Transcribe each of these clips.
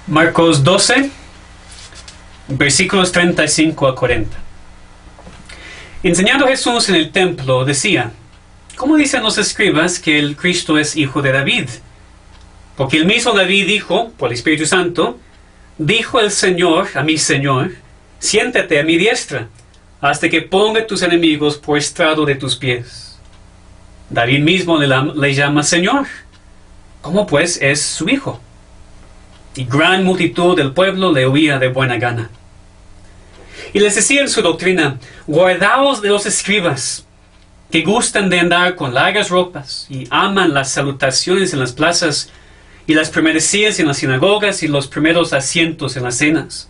Marcos 12, versículos 35 a 40. Enseñando Jesús en el templo, decía: ¿Cómo dicen los escribas que el Cristo es hijo de David? Porque el mismo David dijo, por el Espíritu Santo, dijo el Señor a mi Señor: siéntate a mi diestra, hasta que ponga tus enemigos por estrado de tus pies. David mismo le llama Señor. ¿Cómo pues es su hijo? Y gran multitud del pueblo le oía de buena gana. Y les decía en su doctrina: guardaos de los escribas, que gustan de andar con largas ropas, y aman las salutaciones en las plazas, y las primacías en las sinagogas, y los primeros asientos en las cenas,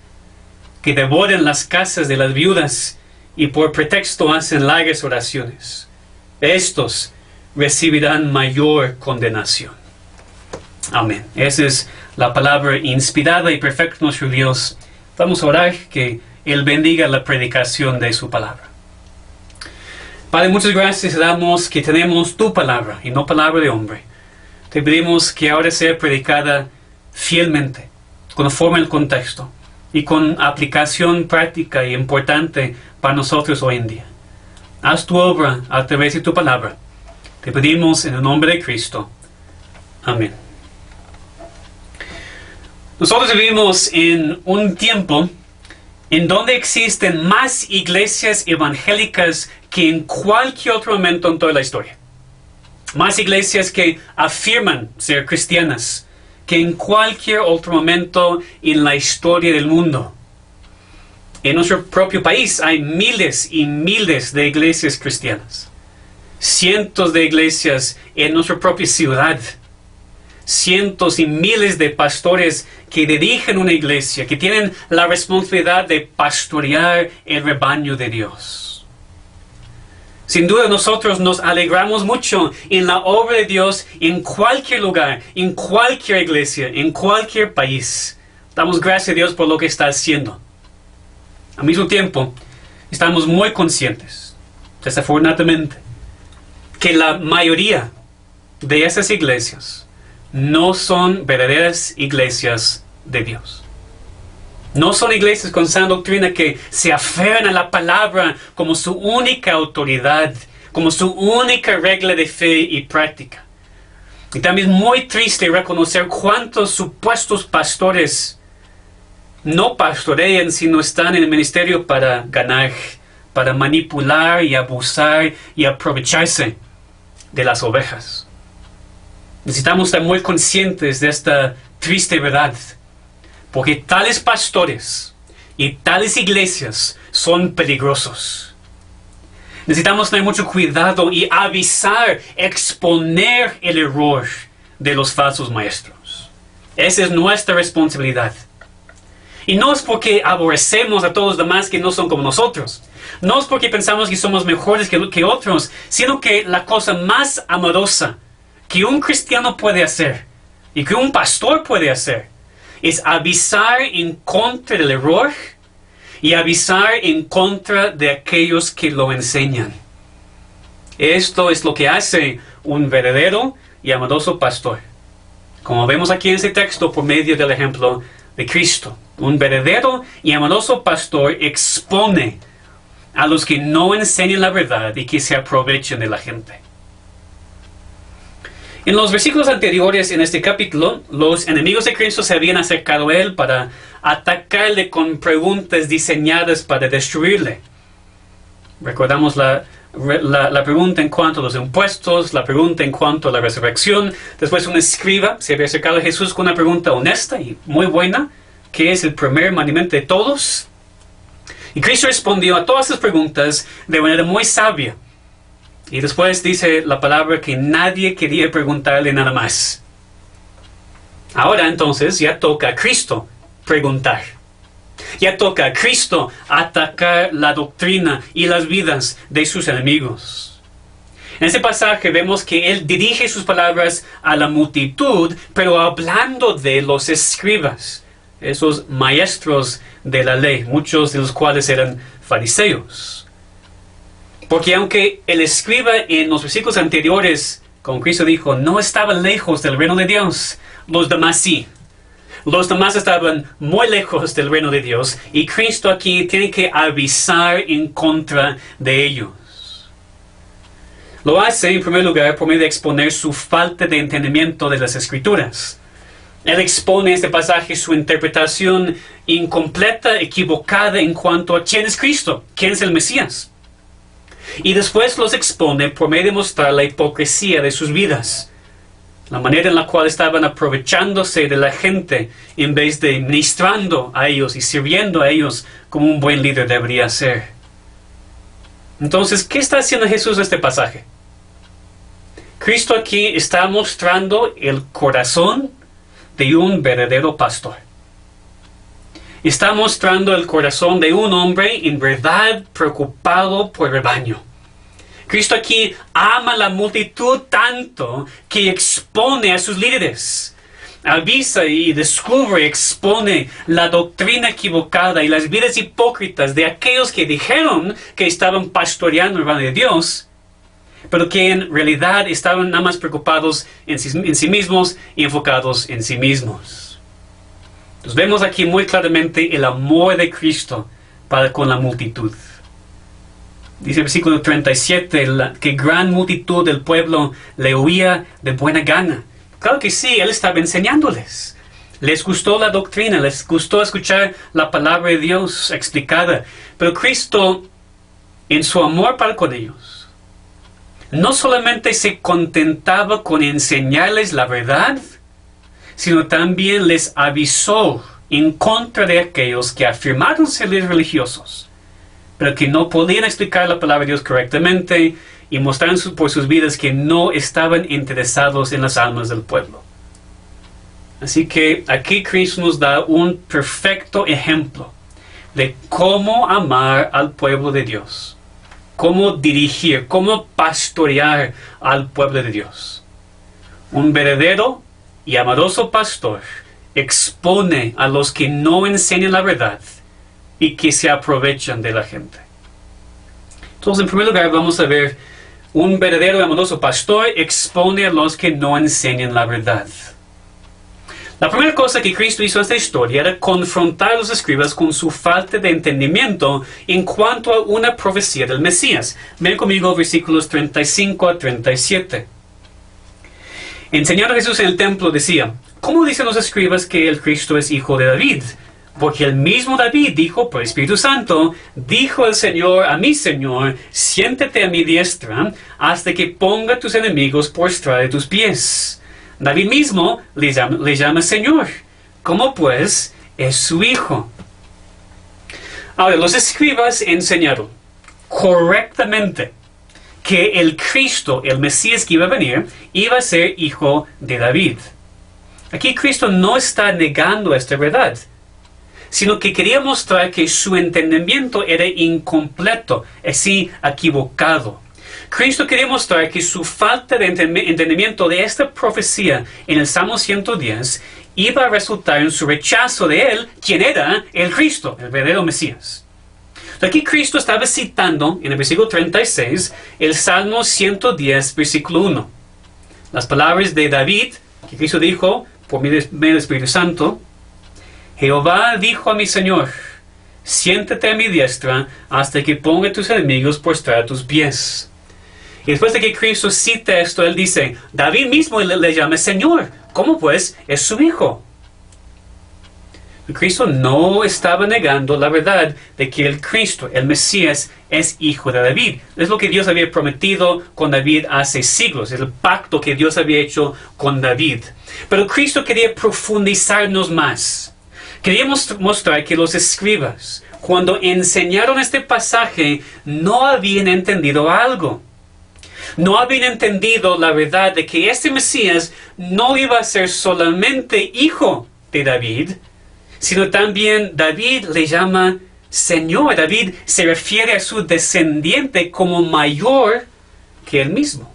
que devoran las casas de las viudas, y por pretexto hacen largas oraciones. Estos recibirán mayor condenación. Amén. Esa es la palabra inspirada y perfecta de nuestro Dios. Vamos a orar que Él bendiga la predicación de su palabra. Padre, muchas gracias te damos que tenemos tu palabra y no palabra de hombre. Te pedimos que ahora sea predicada fielmente, conforme al contexto y con aplicación práctica y importante para nosotros hoy en día. Haz tu obra a través de tu palabra. Te pedimos en el nombre de Cristo. Amén. Nosotros vivimos en un tiempo en donde existen más iglesias evangélicas que en cualquier otro momento en toda la historia. Más iglesias que afirman ser cristianas que en cualquier otro momento en la historia del mundo. En nuestro propio país hay miles y miles de iglesias cristianas. Cientos de iglesias en nuestra propia ciudad. Cientos y miles de pastores que dirigen una iglesia, que tienen la responsabilidad de pastorear el rebaño de Dios. Sin duda nosotros nos alegramos mucho en la obra de Dios en cualquier lugar, en cualquier iglesia, en cualquier país. Damos gracias a Dios por lo que está haciendo. Al mismo tiempo, estamos muy conscientes, desafortunadamente, que la mayoría de esas iglesias no son verdaderas iglesias de Dios. No son iglesias con sana doctrina que se aferran a la palabra como su única autoridad, como su única regla de fe y práctica. Y también es muy triste reconocer cuántos supuestos pastores no pastorean, sino están en el ministerio para ganar, para manipular y abusar y aprovecharse de las ovejas. Necesitamos estar muy conscientes de esta triste verdad, porque tales pastores y tales iglesias son peligrosos. Necesitamos tener mucho cuidado y avisar, exponer el error de los falsos maestros. Esa es nuestra responsabilidad. Y no es porque aborrecemos a todos los demás que no son como nosotros. No es porque pensamos que somos mejores que otros, sino que la cosa más amorosa que un cristiano puede hacer y que un pastor puede hacer es avisar en contra del error y avisar en contra de aquellos que lo enseñan. Esto es lo que hace un verdadero y amoroso pastor, como vemos aquí en este texto por medio del ejemplo de Cristo. Un verdadero y amoroso pastor expone a los que no enseñan la verdad y que se aprovechan de la gente. En los versículos anteriores en este capítulo, los enemigos de Cristo se habían acercado a él para atacarle con preguntas diseñadas para destruirle. Recordamos la pregunta en cuanto a los impuestos, la pregunta en cuanto a la resurrección. Después un escriba se había acercado a Jesús con una pregunta honesta y muy buena, que es el primer mandamiento de todos. Y Cristo respondió a todas esas preguntas de manera muy sabia. Y después dice la palabra que nadie quería preguntarle nada más. Ahora entonces ya toca a Cristo preguntar. Ya toca a Cristo atacar la doctrina y las vidas de sus enemigos. En este pasaje vemos que Él dirige sus palabras a la multitud, pero hablando de los escribas, esos maestros de la ley, muchos de los cuales eran fariseos. Porque aunque el escriba en los versículos anteriores, como Cristo dijo, no estaba lejos del reino de Dios, los demás sí. Los demás estaban muy lejos del reino de Dios y Cristo aquí tiene que avisar en contra de ellos. Lo hace en primer lugar por medio de exponer su falta de entendimiento de las Escrituras. Él expone en este pasaje su interpretación incompleta, equivocada en cuanto a quién es Cristo, quién es el Mesías. Y después los expone por medio de mostrar la hipocresía de sus vidas, la manera en la cual estaban aprovechándose de la gente en vez de ministrando a ellos y sirviendo a ellos como un buen líder debería ser. Entonces, ¿qué está haciendo Jesús en este pasaje? Cristo aquí está mostrando el corazón de un verdadero pastor. Está mostrando el corazón de un hombre en verdad preocupado por el rebaño. Cristo aquí ama la multitud tanto que expone a sus líderes. Avisa y descubre, expone la doctrina equivocada y las vidas hipócritas de aquellos que dijeron que estaban pastoreando el rebaño de Dios, pero que en realidad estaban nada más preocupados en sí mismos y enfocados en sí mismos. Entonces vemos aquí muy claramente el amor de Cristo para con la multitud. Dice el versículo 37, que gran multitud del pueblo le oía de buena gana. Claro que sí, Él estaba enseñándoles. Les gustó la doctrina, les gustó escuchar la palabra de Dios explicada. Pero Cristo, en su amor para con ellos, no solamente se contentaba con enseñarles la verdad, sino también les avisó en contra de aquellos que afirmaron ser religiosos, pero que no podían explicar la palabra de Dios correctamente y mostraron por sus vidas que no estaban interesados en las almas del pueblo. Así que aquí Cristo nos da un perfecto ejemplo de cómo amar al pueblo de Dios, cómo dirigir, cómo pastorear al pueblo de Dios. Un verdadero y amoroso pastor expone a los que no enseñan la verdad y que se aprovechan de la gente. Entonces, en primer lugar, vamos a ver, un verdadero y amoroso pastor expone a los que no enseñan la verdad. La primera cosa que Cristo hizo en esta historia era confrontar a los escribas con su falta de entendimiento en cuanto a una profecía del Mesías. Ven conmigo versículos 35 a 37. Enseñando a Jesús en el templo decía: ¿cómo dicen los escribas que el Cristo es hijo de David? Porque el mismo David dijo por el Espíritu Santo: dijo el Señor a mi Señor, siéntate a mi diestra hasta que ponga tus enemigos por estrado de tus pies. David mismo le llama Señor. ¿Cómo pues es su hijo? Ahora, los escribas enseñaron correctamente que el Cristo, el Mesías que iba a venir, iba a ser hijo de David. Aquí Cristo no está negando esta verdad, sino que quería mostrar que su entendimiento era incompleto, así equivocado. Cristo quería mostrar que su falta de entendimiento de esta profecía en el Salmo 110 iba a resultar en su rechazo de él, quien era el Cristo, el verdadero Mesías. Aquí Cristo estaba citando en el versículo 36 el Salmo 110, versículo 1. Las palabras de David, que Cristo dijo por medio del Espíritu Santo: Jehová dijo a mi Señor, siéntate a mi diestra hasta que ponga tus enemigos por estrado de tus pies. Y después de que Cristo cita esto, él dice, David mismo le llama Señor. ¿Cómo pues es su hijo? Cristo no estaba negando la verdad de que el Cristo, el Mesías, es hijo de David. Es lo que Dios había prometido con David hace siglos. Es el pacto que Dios había hecho con David. Pero Cristo quería profundizarnos más. Queríamos mostrar que los escribas, cuando enseñaron este pasaje, no habían entendido algo. No habían entendido la verdad de que este Mesías no iba a ser solamente hijo de David, sino también David le llama Señor. David se refiere a su descendiente como mayor que él mismo.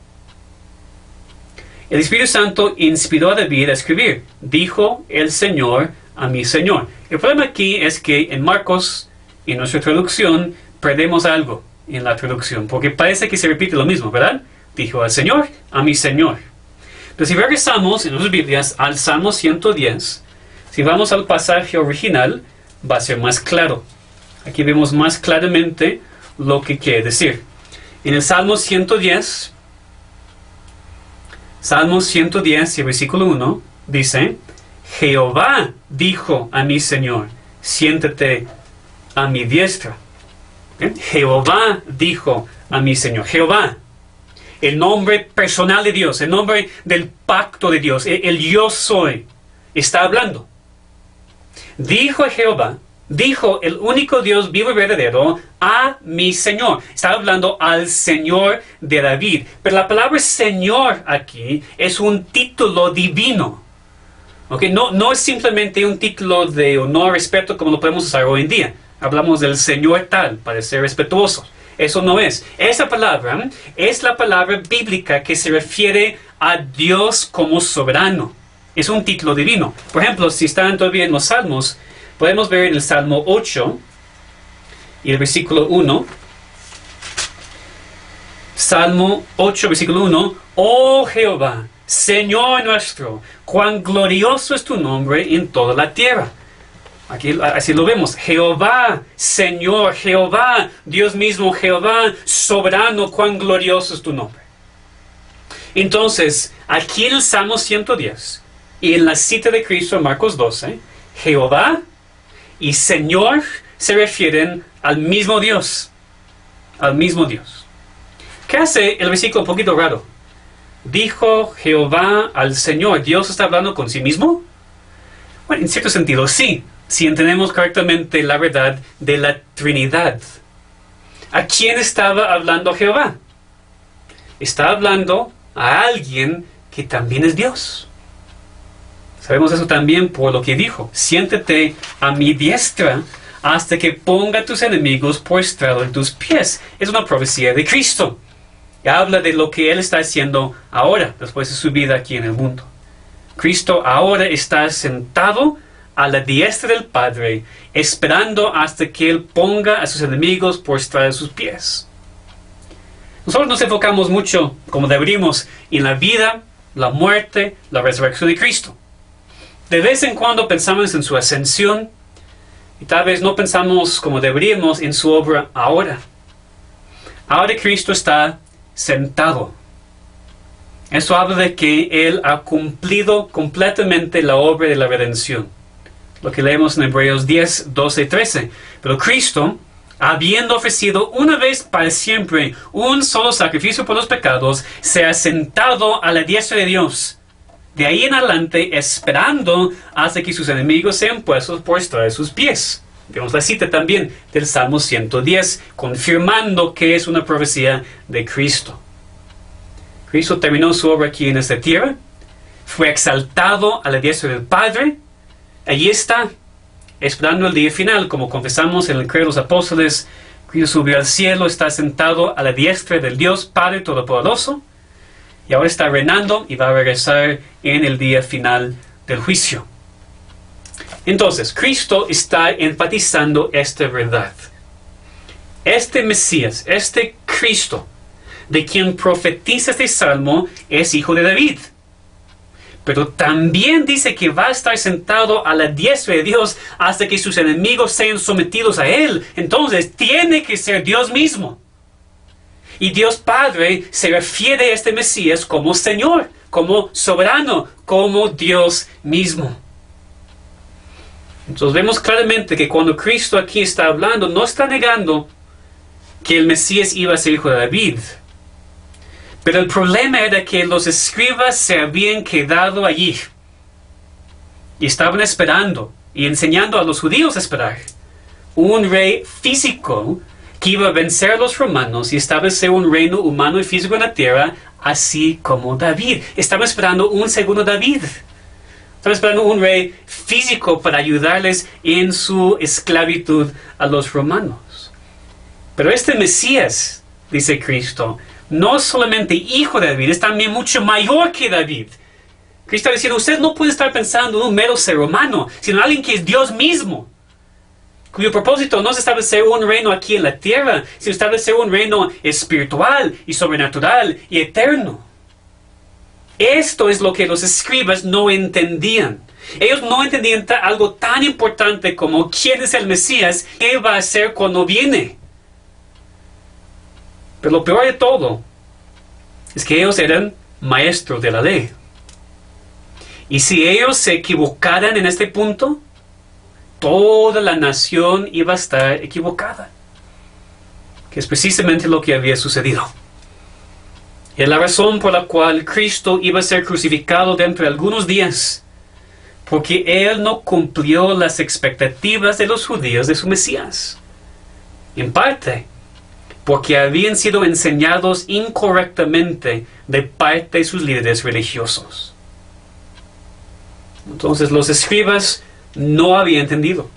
El Espíritu Santo inspiró a David a escribir, dijo el Señor a mi Señor. El problema aquí es que en Marcos, en nuestra traducción, perdemos algo en la traducción, porque parece que se repite lo mismo, ¿verdad? Dijo al Señor a mi Señor. Pero si regresamos en nuestras Biblias al Salmo 110, Si vamos al pasaje original, va a ser más claro. Aquí vemos más claramente lo que quiere decir. En el Salmo 110, y versículo 1, dice: Jehová dijo a mi Señor, siéntate a mi diestra. Jehová dijo a mi Señor. Jehová, el nombre personal de Dios, el nombre del pacto de Dios, el yo soy, está hablando. Dijo Jehová, dijo el único Dios vivo y verdadero, a mi Señor. Está hablando al Señor de David. Pero la palabra Señor aquí es un título divino. ¿Okay? No es simplemente un título de honor, respeto, como lo podemos usar hoy en día. Hablamos del Señor tal, para ser respetuosos. Eso no es. Esa palabra es la palabra bíblica que se refiere a Dios como soberano. Es un título divino. Por ejemplo, si están todavía en los Salmos, podemos ver en el Salmo 8 y el versículo 1. Salmo 8, versículo 1. Oh Jehová, Señor nuestro, cuán glorioso es tu nombre en toda la tierra. Aquí así lo vemos. Jehová, Señor, Jehová, Dios mismo, Jehová, soberano, cuán glorioso es tu nombre. Entonces, aquí en el Salmo 110 y en la cita de Cristo en Marcos 12, Jehová y Señor se refieren al mismo Dios. Al mismo Dios. ¿Qué hace el versículo un poquito raro? Dijo Jehová al Señor. ¿Dios está hablando con sí mismo? Bueno, en cierto sentido, sí. Si entendemos correctamente la verdad de la Trinidad. ¿A quién estaba hablando Jehová? Está hablando a alguien que también es Dios. Sabemos eso también por lo que dijo. Siéntate a mi diestra hasta que ponga a tus enemigos por estrado de tus pies. Es una profecía de Cristo. Habla de lo que Él está haciendo ahora, después de su vida aquí en el mundo. Cristo ahora está sentado a la diestra del Padre, esperando hasta que Él ponga a sus enemigos por estrado de sus pies. Nosotros nos enfocamos mucho, como deberíamos, en la vida, la muerte, la resurrección de Cristo. De vez en cuando pensamos en su ascensión y tal vez no pensamos como deberíamos en su obra ahora. Ahora Cristo está sentado. Eso habla de que Él ha cumplido completamente la obra de la redención. Lo que leemos en Hebreos 10, 12 y 13. Pero Cristo, habiendo ofrecido una vez para siempre un solo sacrificio por los pecados, se ha sentado a la diestra de Dios. De ahí en adelante, esperando hasta que sus enemigos sean puestos por estrado de sus pies. Vemos la cita también del Salmo 110, confirmando que es una profecía de Cristo. Cristo terminó su obra aquí en esta tierra, fue exaltado a la diestra del Padre. Allí está, esperando el día final, como confesamos en el Credo de los Apóstoles. Cristo subió al cielo, está sentado a la diestra del Dios Padre Todopoderoso, y ahora está reinando y va a regresar en el día final del juicio. Entonces, Cristo está enfatizando esta verdad. Este Mesías, este Cristo, de quien profetiza este salmo, es hijo de David. Pero también dice que va a estar sentado a la diestra de Dios hasta que sus enemigos sean sometidos a Él. Entonces, tiene que ser Dios mismo. Y Dios Padre se refiere a este Mesías como Señor, como soberano, como Dios mismo. Entonces vemos claramente que cuando Cristo aquí está hablando, no está negando que el Mesías iba a ser hijo de David. Pero el problema era que los escribas se habían quedado allí. Y estaban esperando y enseñando a los judíos a esperar un rey físico que iba a vencer a los romanos y establecer un reino humano y físico en la tierra, así como David. Estaban esperando un segundo David. Estaban esperando un rey físico para ayudarles en su esclavitud a los romanos. Pero este Mesías, dice Cristo, no solamente hijo de David, es también mucho mayor que David. Cristo está diciendo, usted no puede estar pensando en un mero ser humano, sino en alguien que es Dios mismo, cuyo propósito no es establecer un reino aquí en la tierra, sino establecer un reino espiritual y sobrenatural y eterno. Esto es lo que los escribas no entendían. Ellos no entendían algo tan importante como quién es el Mesías, qué va a hacer cuando viene. Pero lo peor de todo es que ellos eran maestros de la ley. Y si ellos se equivocaran en este punto, toda la nación iba a estar equivocada. Que es precisamente lo que había sucedido. Y es la razón por la cual Cristo iba a ser crucificado dentro de algunos días. Porque Él no cumplió las expectativas de los judíos de su Mesías. En parte, porque habían sido enseñados incorrectamente de parte de sus líderes religiosos. Entonces los escribas no habían entendido.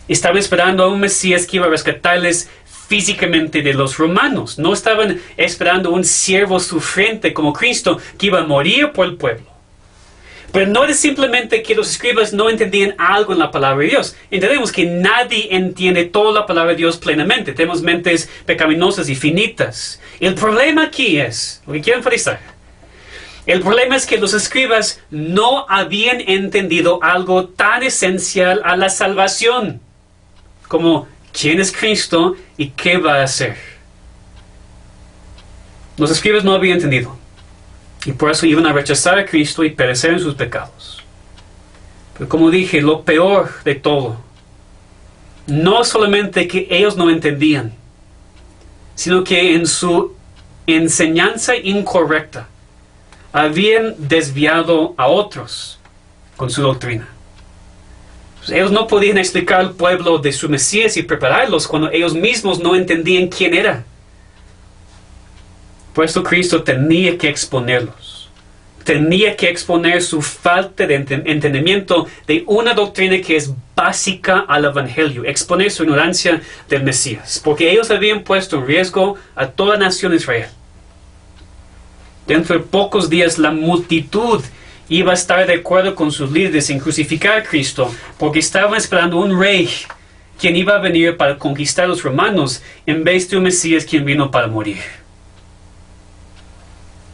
Estaban esperando a un Mesías que iba a rescatarles físicamente de los romanos. No estaban esperando un siervo sufriente como Cristo que iba a morir por el pueblo. Pero no es simplemente que los escribas no entendían algo en la palabra de Dios. Entendemos que nadie entiende toda la palabra de Dios plenamente. Tenemos mentes pecaminosas y finitas. El problema aquí es, lo que quiero enfatizar, el problema es que los escribas no habían entendido algo tan esencial a la salvación como quién es Cristo y qué va a hacer. Los escribas no habían entendido. Y por eso iban a rechazar a Cristo y perecer en sus pecados. Pero como dije, lo peor de todo, no solamente que ellos no entendían, sino que en su enseñanza incorrecta, habían desviado a otros con su doctrina. Ellos no podían explicar al pueblo de su Mesías y prepararlos cuando ellos mismos no entendían quién era. Por eso Cristo tenía que exponerlos. Tenía que exponer su falta de entendimiento de una doctrina que es básica al Evangelio. Exponer su ignorancia del Mesías. Porque ellos habían puesto en riesgo a toda la nación de Israel. Dentro de pocos días la multitud iba a estar de acuerdo con sus líderes en crucificar a Cristo, porque estaban esperando un rey quien iba a venir para conquistar a los romanos en vez de un Mesías quien vino para morir.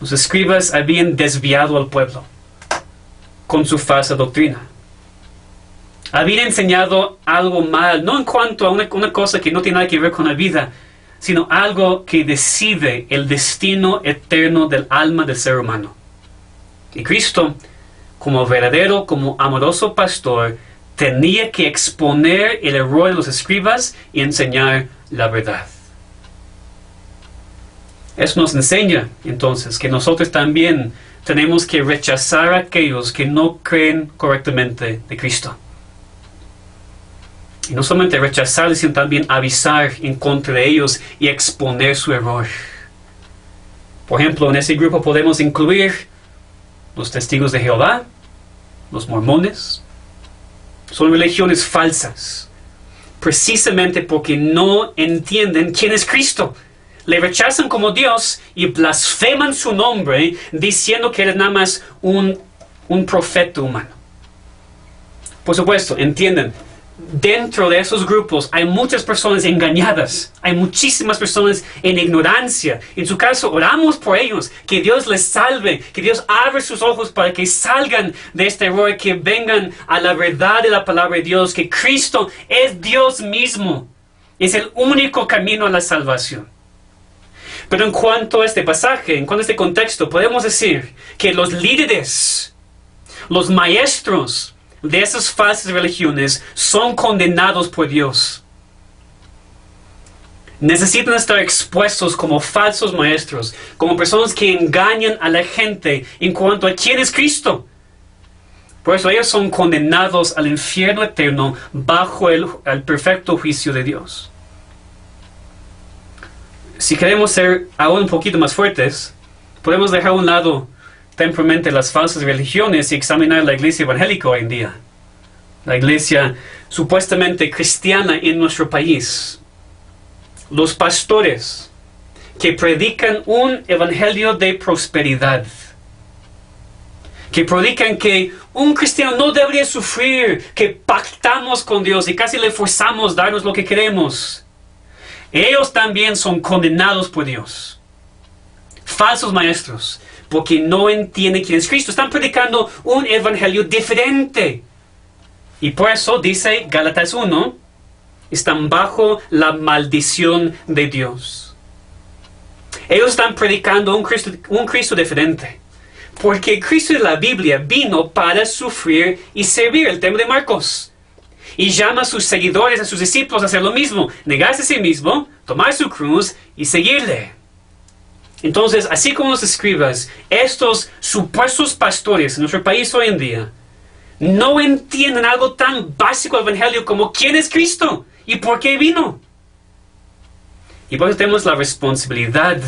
Los escribas habían desviado al pueblo con su falsa doctrina. Habían enseñado algo mal, no en cuanto a una cosa que no tiene nada que ver con la vida, sino algo que decide el destino eterno del alma del ser humano. Y Cristo, como verdadero, como amoroso pastor, tenía que exponer el error de los escribas y enseñar la verdad. Eso nos enseña, entonces, que nosotros también tenemos que rechazar a aquellos que no creen correctamente de Cristo. Y no solamente rechazar, sino también avisar en contra de ellos y exponer su error. Por ejemplo, en ese grupo podemos incluir los testigos de Jehová, los mormones. Son religiones falsas, precisamente porque no entienden quién es Cristo. Le rechazan como Dios y blasfeman su nombre diciendo que eres nada más un profeta humano. Por supuesto, entienden, dentro de esos grupos hay muchas personas engañadas, hay muchísimas personas en ignorancia. En su caso, oramos por ellos, que Dios les salve, que Dios abra sus ojos para que salgan de este error, que vengan a la verdad de la palabra de Dios, que Cristo es Dios mismo, es el único camino a la salvación. Pero en cuanto a este pasaje, en cuanto a este contexto, podemos decir que los líderes, los maestros de esas falsas religiones son condenados por Dios. Necesitan estar expuestos como falsos maestros, como personas que engañan a la gente en cuanto a quién es Cristo. Por eso ellos son condenados al infierno eterno bajo el perfecto juicio de Dios. Si queremos ser aún un poquito más fuertes, podemos dejar a un lado temporalmente las falsas religiones y examinar la iglesia evangélica hoy en día. La iglesia supuestamente cristiana en nuestro país. Los pastores que predican un evangelio de prosperidad. Que predican que un cristiano no debería sufrir, que pactamos con Dios y casi le forzamos a darnos lo que queremos. Ellos también son condenados por Dios. Falsos maestros, porque no entienden quién es Cristo. Están predicando un evangelio diferente. Y por eso dice Gálatas 1, están bajo la maldición de Dios. Ellos están predicando un Cristo diferente. Porque el Cristo de la Biblia vino para sufrir y servir, el tema de Marcos. Y llama a sus seguidores, a sus discípulos a hacer lo mismo. Negarse a sí mismo, tomar su cruz y seguirle. Entonces, así como los escribas, estos supuestos pastores en nuestro país hoy en día, no entienden algo tan básico del Evangelio como quién es Cristo y por qué vino. Y por eso tenemos la responsabilidad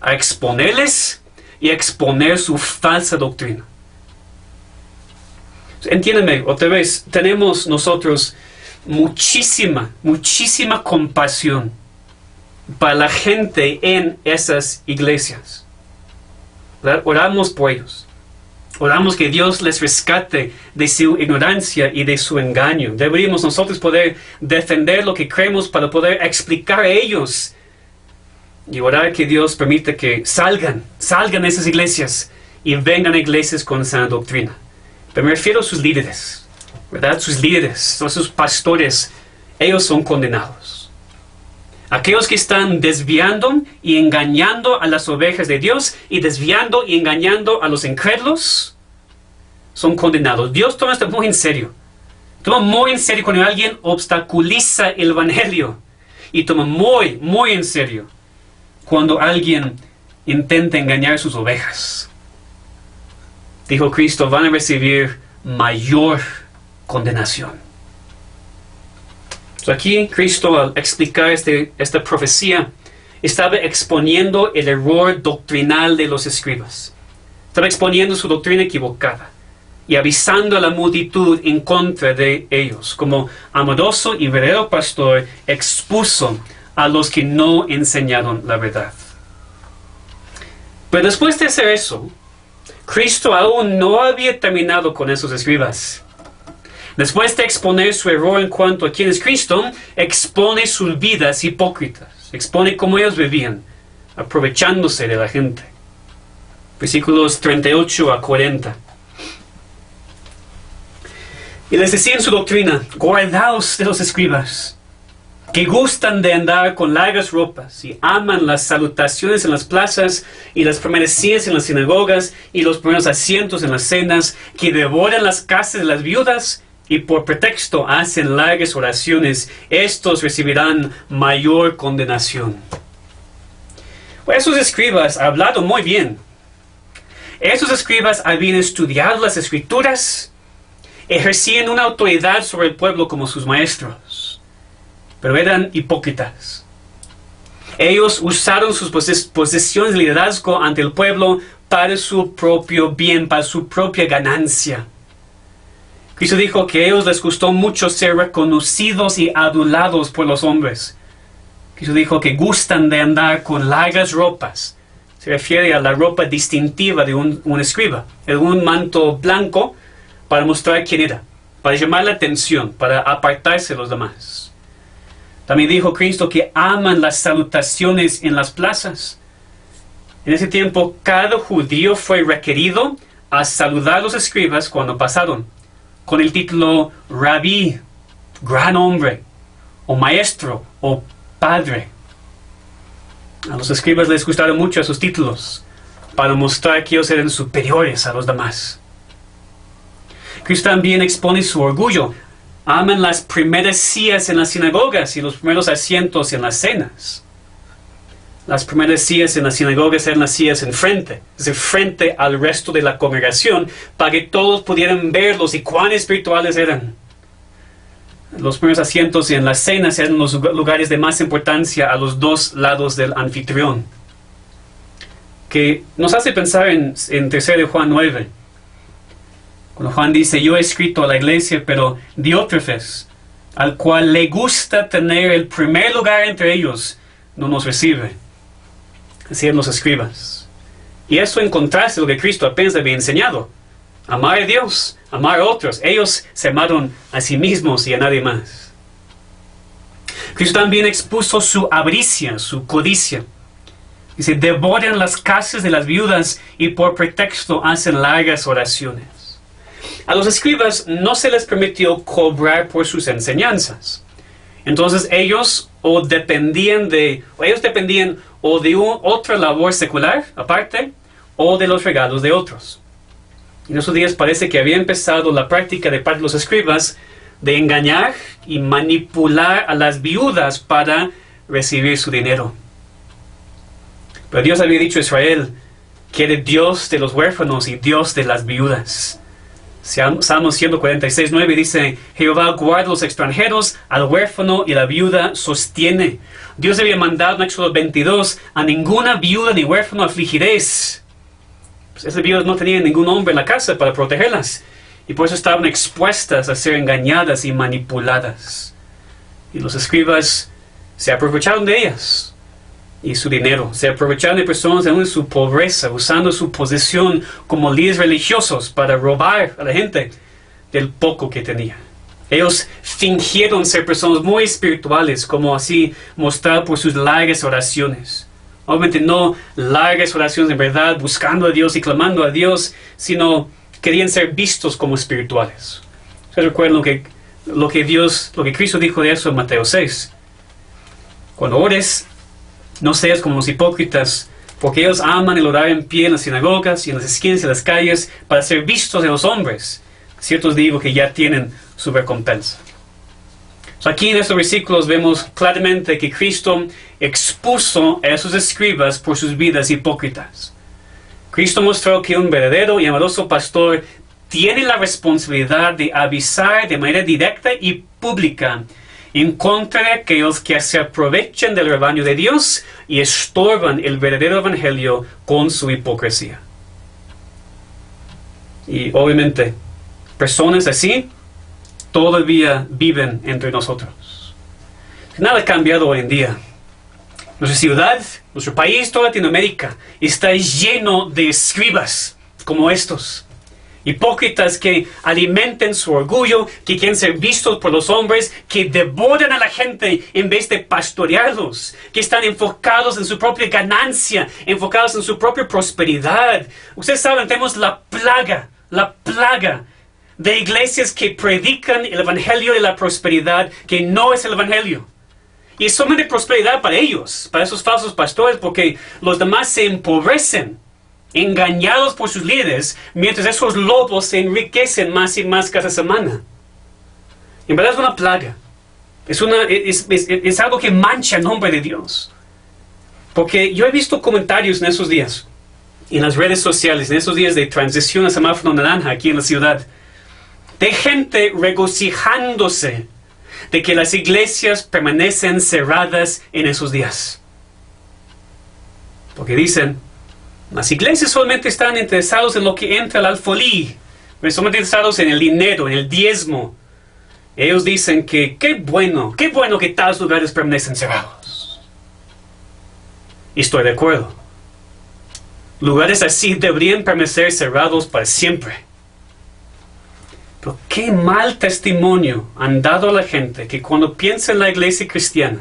a exponerles y a exponer su falsa doctrina. Entiéndeme, otra vez, tenemos nosotros muchísima compasión para la gente en esas iglesias. ¿Verdad? Oramos por ellos. Oramos que Dios les rescate de su ignorancia y de su engaño. Deberíamos nosotros poder defender lo que creemos para poder explicar a ellos. Y orar que Dios permita que salgan de esas iglesias y vengan a iglesias con sana doctrina. Pero me refiero a sus líderes, ¿verdad? Sus líderes, todos sus pastores, ellos son condenados. Aquellos que están desviando y engañando a las ovejas de Dios y desviando y engañando a los incrédulos, son condenados. Dios toma esto muy en serio. Toma muy en serio cuando alguien obstaculiza el evangelio. Y toma muy en serio cuando alguien intenta engañar a sus ovejas. Dijo Cristo, van a recibir mayor condenación. Aquí Cristo, al explicar esta profecía, estaba exponiendo el error doctrinal de los escribas. Estaba exponiendo su doctrina equivocada y avisando a la multitud en contra de ellos. Como amoroso y verdadero pastor, expuso a los que no enseñaron la verdad. Pero después de hacer eso, Cristo aún no había terminado con esos escribas. Después de exponer su error en cuanto a quién es Cristo, expone sus vidas hipócritas. Expone cómo ellos vivían, aprovechándose de la gente. Versículos 38 a 40. Y les decía en su doctrina, guardaos de los escribas, que gustan de andar con largas ropas y aman las salutaciones en las plazas y las primeras sillas en las sinagogas y los primeros asientos en las cenas, que devoran las casas de las viudas y por pretexto hacen largas oraciones. Estos recibirán mayor condenación. Pues esos escribas hablaron muy bien. Esos escribas habían estudiado las escrituras, ejercían una autoridad sobre el pueblo como sus maestros, pero eran hipócritas. Ellos usaron sus posesiones de liderazgo ante el pueblo para su propio bien, para su propia ganancia. Cristo dijo que a ellos les gustó mucho ser reconocidos y adulados por los hombres. Cristo dijo que gustan de andar con largas ropas. Se refiere a la ropa distintiva de un escriba, un manto blanco para mostrar quién era, para llamar la atención, para apartarse de los demás. También dijo Cristo que aman las salutaciones en las plazas. En ese tiempo, cada judío fue requerido a saludar a los escribas cuando pasaron, con el título Rabí, gran hombre, o maestro, o padre. A los escribas les gustaron mucho esos títulos, para mostrar que ellos eran superiores a los demás. Cristo también expone su orgullo. Aman las primeras sillas en las sinagogas y los primeros asientos en las cenas. Las primeras sillas en las sinagogas eran las sillas enfrente, es decir, frente al resto de la congregación, para que todos pudieran verlos y cuán espirituales eran. Los primeros asientos en las cenas eran los lugares de más importancia a los dos lados del anfitrión. Que nos hace pensar en 3 de Juan 9. Cuando Juan dice, yo he escrito a la iglesia, pero Diótrefes, al cual le gusta tener el primer lugar entre ellos, no nos recibe. Así eran los escribas. Y eso en contraste a lo que Cristo apenas había enseñado. Amar a Dios, amar a otros. Ellos se amaron a sí mismos y a nadie más. Cristo también expuso su avaricia, su codicia. Dice, devoran las casas de las viudas y por pretexto hacen largas oraciones. A los escribas no se les permitió cobrar por sus enseñanzas. Entonces ellos dependían o de otra labor secular aparte o de los regalos de otros. En esos días parece que había empezado la práctica de parte de los escribas de engañar y manipular a las viudas para recibir su dinero. Pero Dios había dicho a Israel que era Dios de los huérfanos y Dios de las viudas. Salmos 146:9 dice, Jehová guarda a los extranjeros, al huérfano y la viuda sostiene. Dios había mandado en Éxodo 22, a ninguna viuda ni huérfano afligiréis. Pues esas viudas no tenían ningún hombre en la casa para protegerlas. Y por eso estaban expuestas a ser engañadas y manipuladas. Y los escribas se aprovecharon de ellas y su dinero. Se aprovecharon de personas en su pobreza, usando su posición como líderes religiosos para robar a la gente del poco que tenía. Ellos fingieron ser personas muy espirituales, como así mostrado por sus largas oraciones. Obviamente no largas oraciones en verdad, buscando a Dios y clamando a Dios, sino querían ser vistos como espirituales. ¿Ustedes recuerdan lo que Cristo dijo de eso en Mateo 6? Cuando ores, no seas como los hipócritas, porque ellos aman el orar en pie en las sinagogas y en las esquinas y las calles para ser vistos de los hombres. Cierto os digo que ya tienen su recompensa. Aquí en estos versículos vemos claramente que Cristo expuso a esos escribas por sus vidas hipócritas. Cristo mostró que un verdadero y amoroso pastor tiene la responsabilidad de avisar de manera directa y pública en contra de aquellos que se aprovechan del rebaño de Dios y estorban el verdadero evangelio con su hipocresía. Y obviamente, personas así todavía viven entre nosotros. Nada ha cambiado hoy en día. Nuestra ciudad, nuestro país, toda Latinoamérica está lleno de escribas como estos. Hipócritas que alimentan su orgullo, que quieren ser vistos por los hombres, que devoran a la gente en vez de pastorearlos, que están enfocados en su propia ganancia, enfocados en su propia prosperidad. Ustedes saben, tenemos la plaga de iglesias que predican el evangelio de la prosperidad, que no es el evangelio. Y es solamente prosperidad para ellos, para esos falsos pastores, porque los demás se empobrecen, engañados por sus líderes, mientras esos lobos se enriquecen más y más cada semana. En verdad es una plaga. Es algo que mancha el nombre de Dios. Porque yo he visto comentarios en esos días, en las redes sociales, en esos días de transición a semáforo naranja aquí en la ciudad, de gente regocijándose de que las iglesias permanecen cerradas en esos días. Porque dicen, las iglesias solamente están interesados en lo que entra al alfolí, solamente interesados en el dinero, en el diezmo. Ellos dicen que qué bueno que tales lugares permanecen cerrados. Y estoy de acuerdo. Lugares así deberían permanecer cerrados para siempre. Pero qué mal testimonio han dado a la gente que cuando piensa en la iglesia cristiana,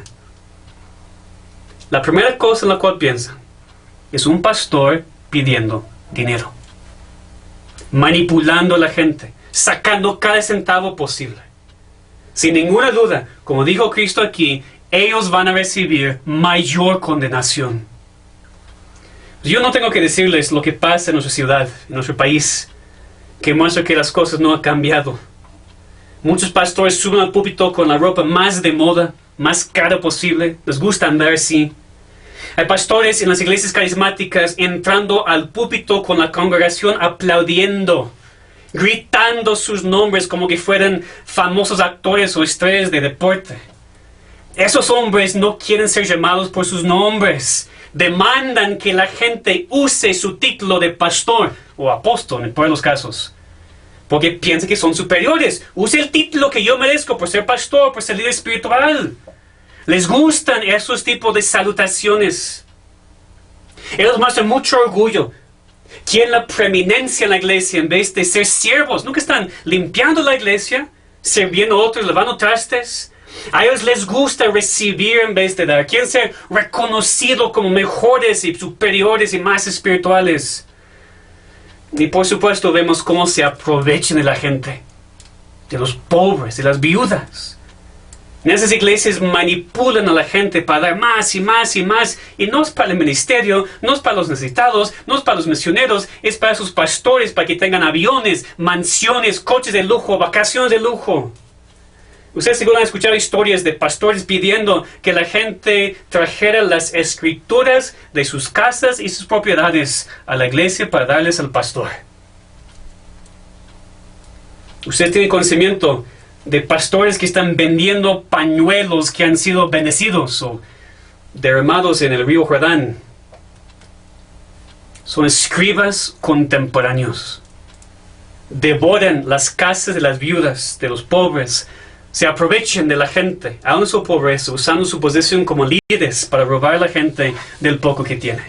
la primera cosa en la cual piensan es un pastor pidiendo dinero, manipulando a la gente, sacando cada centavo posible. Sin ninguna duda, como dijo Cristo aquí, ellos van a recibir mayor condenación. Yo no tengo que decirles lo que pasa en nuestra ciudad, en nuestro país, que muestra que las cosas no han cambiado. Muchos pastores suben al púlpito con la ropa más de moda, más cara posible, les gusta andar así. Hay pastores en las iglesias carismáticas entrando al púlpito con la congregación aplaudiendo, gritando sus nombres como que fueran famosos actores o estrellas de deporte. Esos hombres no quieren ser llamados por sus nombres. Demandan que la gente use su título de pastor o apóstol en todos los casos, porque piensan que son superiores. Use el título que yo merezco por ser pastor, por ser líder espiritual. Les gustan esos tipos de salutaciones. Ellos muestran mucho orgullo. Quieren la preeminencia en la iglesia en vez de ser siervos. Nunca están limpiando la iglesia, sirviendo a otros, lavando trastes. A ellos les gusta recibir en vez de dar. Quieren ser reconocidos como mejores y superiores y más espirituales. Y por supuesto vemos cómo se aprovechan de la gente, de los pobres, de las viudas. En esas iglesias manipulan a la gente para dar más y más y más. Y no es para el ministerio, no es para los necesitados, no es para los misioneros, es para sus pastores, para que tengan aviones, mansiones, coches de lujo, vacaciones de lujo. Ustedes seguro han escuchado historias de pastores pidiendo que la gente trajera las escrituras de sus casas y sus propiedades a la iglesia para darles al pastor. Ustedes tienen conocimiento de pastores que están vendiendo pañuelos que han sido bendecidos o derramados en el río Jordán. Son escribas contemporáneos. Devoran las casas de las viudas, de los pobres. Se aprovechan de la gente, aún su pobreza, usando su posición como líderes para robar a la gente del poco que tiene.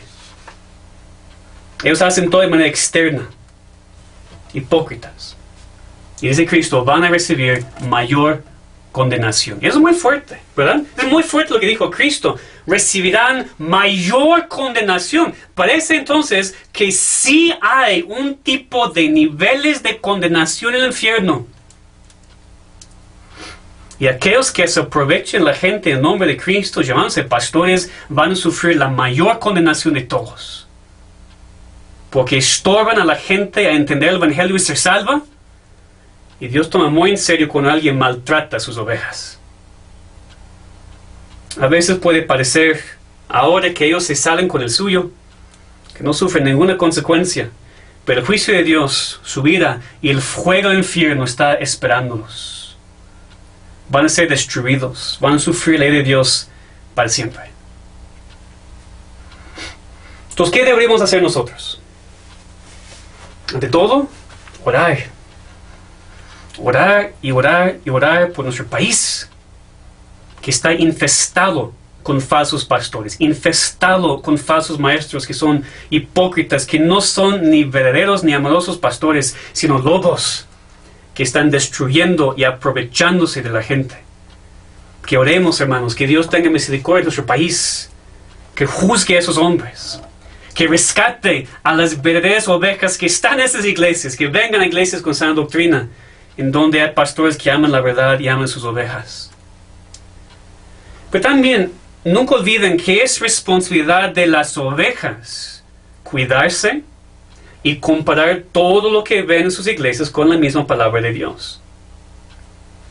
Ellos hacen todo de manera externa, hipócritas. Y dice Cristo, van a recibir mayor condenación. Y eso es muy fuerte, ¿verdad? Es muy fuerte lo que dijo Cristo. Recibirán mayor condenación. Parece entonces que sí hay un tipo de niveles de condenación en el infierno. Y aquellos que se aprovechen la gente en nombre de Cristo, llamándose pastores, van a sufrir la mayor condenación de todos. Porque estorban a la gente a entender el Evangelio y ser salva. Y Dios toma muy en serio cuando alguien maltrata a sus ovejas. A veces puede parecer, ahora que ellos se salen con el suyo, que no sufren ninguna consecuencia. Pero el juicio de Dios, su vida y el fuego del infierno está esperándolos. Van a ser destruidos, van a sufrir la ira de Dios para siempre. Entonces, ¿qué deberíamos hacer nosotros? Ante todo, orar. Orar y orar y orar por nuestro país, que está infestado con falsos pastores, infestado con falsos maestros que son hipócritas, que no son ni verdaderos ni amorosos pastores, sino lobos que están destruyendo y aprovechándose de la gente. Que oremos, hermanos, que Dios tenga misericordia de nuestro país, que juzgue a esos hombres, que rescate a las verdaderas ovejas que están en esas iglesias, que vengan a iglesias con sana doctrina, en donde hay pastores que aman la verdad y aman sus ovejas. Pero también, nunca olviden que es responsabilidad de las ovejas cuidarse y comparar todo lo que ven en sus iglesias con la misma palabra de Dios.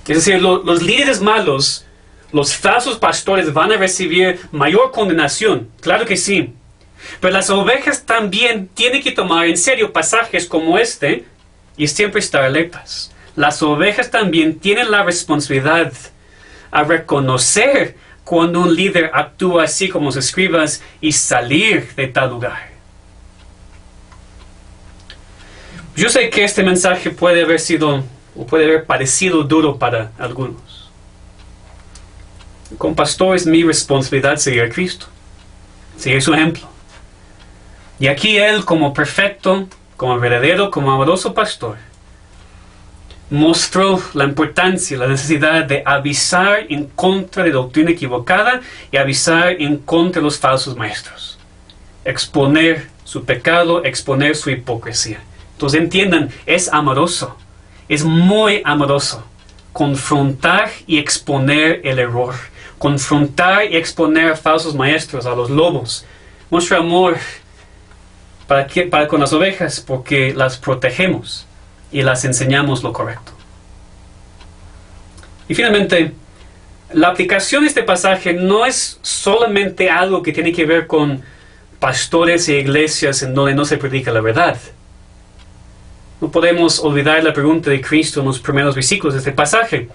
Es decir, los líderes malos, los falsos pastores van a recibir mayor condenación, claro que sí. Pero las ovejas también tienen que tomar en serio pasajes como este y siempre estar alertas. Las ovejas también tienen la responsabilidad a reconocer cuando un líder actúa así como los escribas y salir de tal lugar. Yo sé que este mensaje puede haber sido o puede haber parecido duro para algunos. Como pastor es mi responsabilidad seguir a Cristo, seguir su ejemplo. Y aquí Él, como perfecto, como verdadero, como amoroso pastor, mostró la importancia, la necesidad de avisar en contra de doctrina equivocada y avisar en contra de los falsos maestros. Exponer su pecado, exponer su hipocresía. Entonces entiendan, es amoroso, es muy amoroso confrontar y exponer el error, confrontar y exponer a falsos maestros, a los lobos. Nuestro amor para con las ovejas, porque las protegemos y las enseñamos lo correcto. Y finalmente, la aplicación de este pasaje no es solamente algo que tiene que ver con pastores e iglesias en donde no se predica la verdad. No podemos olvidar la pregunta de Cristo en los primeros versículos de este pasaje.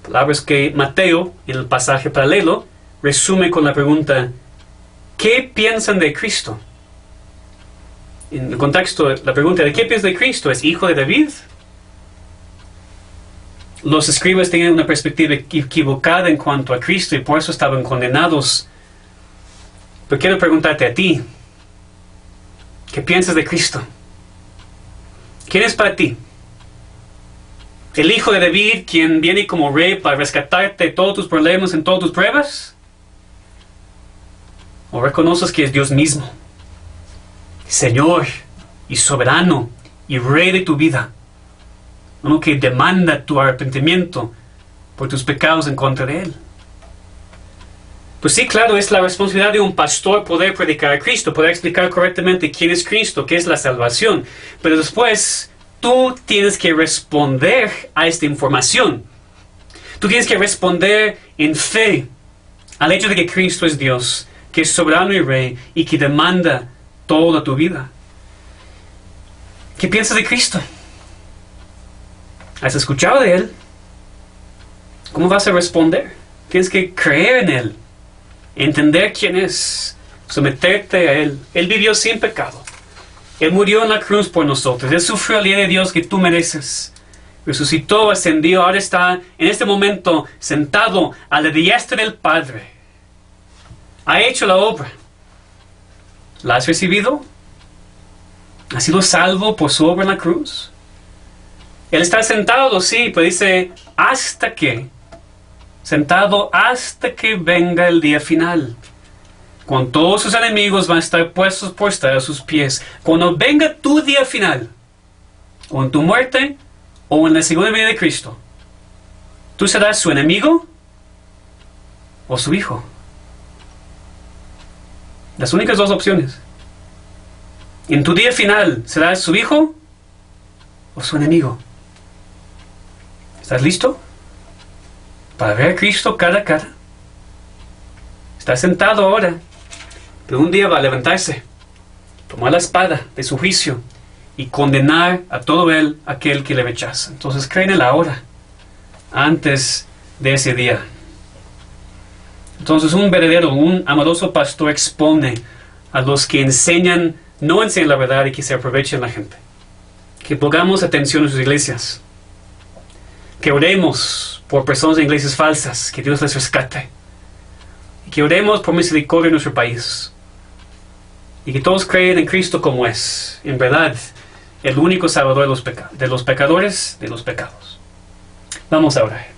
Palabras que Mateo, en el pasaje paralelo, resume con la pregunta: ¿qué piensan de Cristo? En el contexto, la pregunta de ¿qué piensan de Cristo? ¿Es hijo de David? Los escribas tenían una perspectiva equivocada en cuanto a Cristo y por eso estaban condenados. Pero quiero preguntarte a ti, ¿qué piensas de Cristo? ¿Quién es para ti? el hijo de David, quien viene como rey para rescatarte de todos tus problemas, en todas tus pruebas? ¿O reconoces que es Dios mismo, Señor y soberano y rey de tu vida? Uno que demanda tu arrepentimiento por tus pecados en contra de Él. Pues sí, claro, es la responsabilidad de un pastor poder predicar a Cristo, poder explicar correctamente quién es Cristo, qué es la salvación. Pero después, tú tienes que responder a esta información. Tú tienes que responder en fe al hecho de que Cristo es Dios, que es soberano y rey y que demanda toda tu vida. ¿Qué piensas de Cristo? ¿Has escuchado de Él? ¿Cómo vas a responder? Tienes que creer en Él, entender quién es, someterte a Él. Él vivió sin pecado. Él murió en la cruz por nosotros. Él sufrió el día de Dios que tú mereces. Resucitó, ascendió, ahora está en este momento sentado a la diestra del Padre. Ha hecho la obra. ¿La has recibido? ¿Has sido salvo por su obra en la cruz? Él está sentado, sí, pero dice, hasta que, sentado hasta que venga el día final. Cuando todos sus enemigos van a estar puestos por estar a sus pies. Cuando venga tu día final, o en tu muerte, o en la segunda venida de Cristo, ¿tú serás su enemigo o su hijo? Las únicas dos opciones. En tu día final, ¿serás su hijo o su enemigo? ¿Estás listo para ver a Cristo cara a cara? Está sentado ahora, pero un día va a levantarse, tomar la espada de su juicio y condenar a todo aquel que le rechaza. Entonces cree en Él ahora, antes de ese día. Entonces un amoroso pastor expone a los que no enseñan la verdad y que se aprovechen la gente. Que pongamos atención en sus iglesias. Que oremos por personas de iglesias falsas, que Dios les rescate. Y que oremos por misericordia en nuestro país. Y que todos creen en Cristo como es, en verdad, el único salvador de los pecadores, de los pecados. Vamos a orar.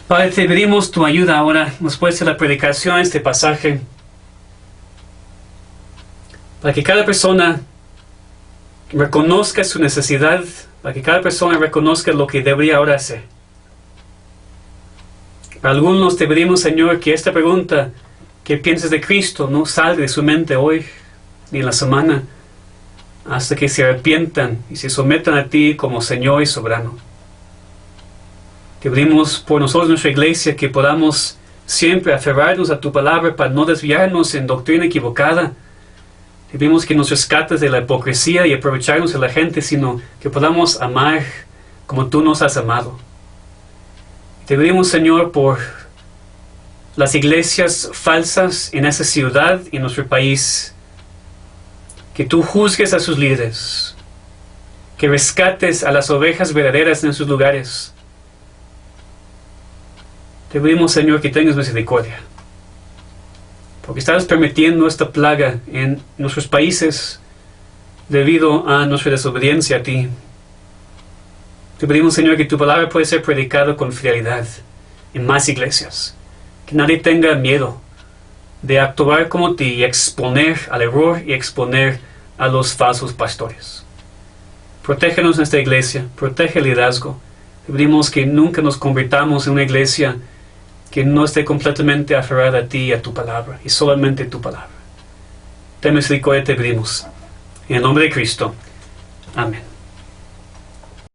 Padre, te pedimos tu ayuda ahora, después de la predicación de este pasaje, para que cada persona reconozca su necesidad, para que cada persona reconozca lo que debería ahora hacer. Para algunos te pedimos, Señor, que esta pregunta, ¿qué piensas de Cristo?, no salga de su mente hoy, ni en la semana, hasta que se arrepientan y se sometan a ti como Señor y soberano. Te pedimos por nosotros, nuestra iglesia, que podamos siempre aferrarnos a tu palabra para no desviarnos en doctrina equivocada. Te pedimos que nos rescates de la hipocresía y aprovecharnos de la gente, sino que podamos amar como tú nos has amado. Te pedimos, Señor, por las iglesias falsas en esa ciudad y en nuestro país, que tú juzgues a sus líderes, que rescates a las ovejas verdaderas en sus lugares. Te pedimos, Señor, que tengas misericordia, porque estás permitiendo esta plaga en nuestros países debido a nuestra desobediencia a ti. Te pedimos, Señor, que tu palabra pueda ser predicada con fidelidad en más iglesias, que nadie tenga miedo de actuar como ti y exponer al error y exponer a los falsos pastores. Protégenos en esta iglesia, protege el liderazgo. Te pedimos que nunca nos convirtamos en una iglesia que no esté completamente aferrada a ti y a tu palabra, y solamente tu palabra. Ten misericordia, te pedimos. En el nombre de Cristo. Amén.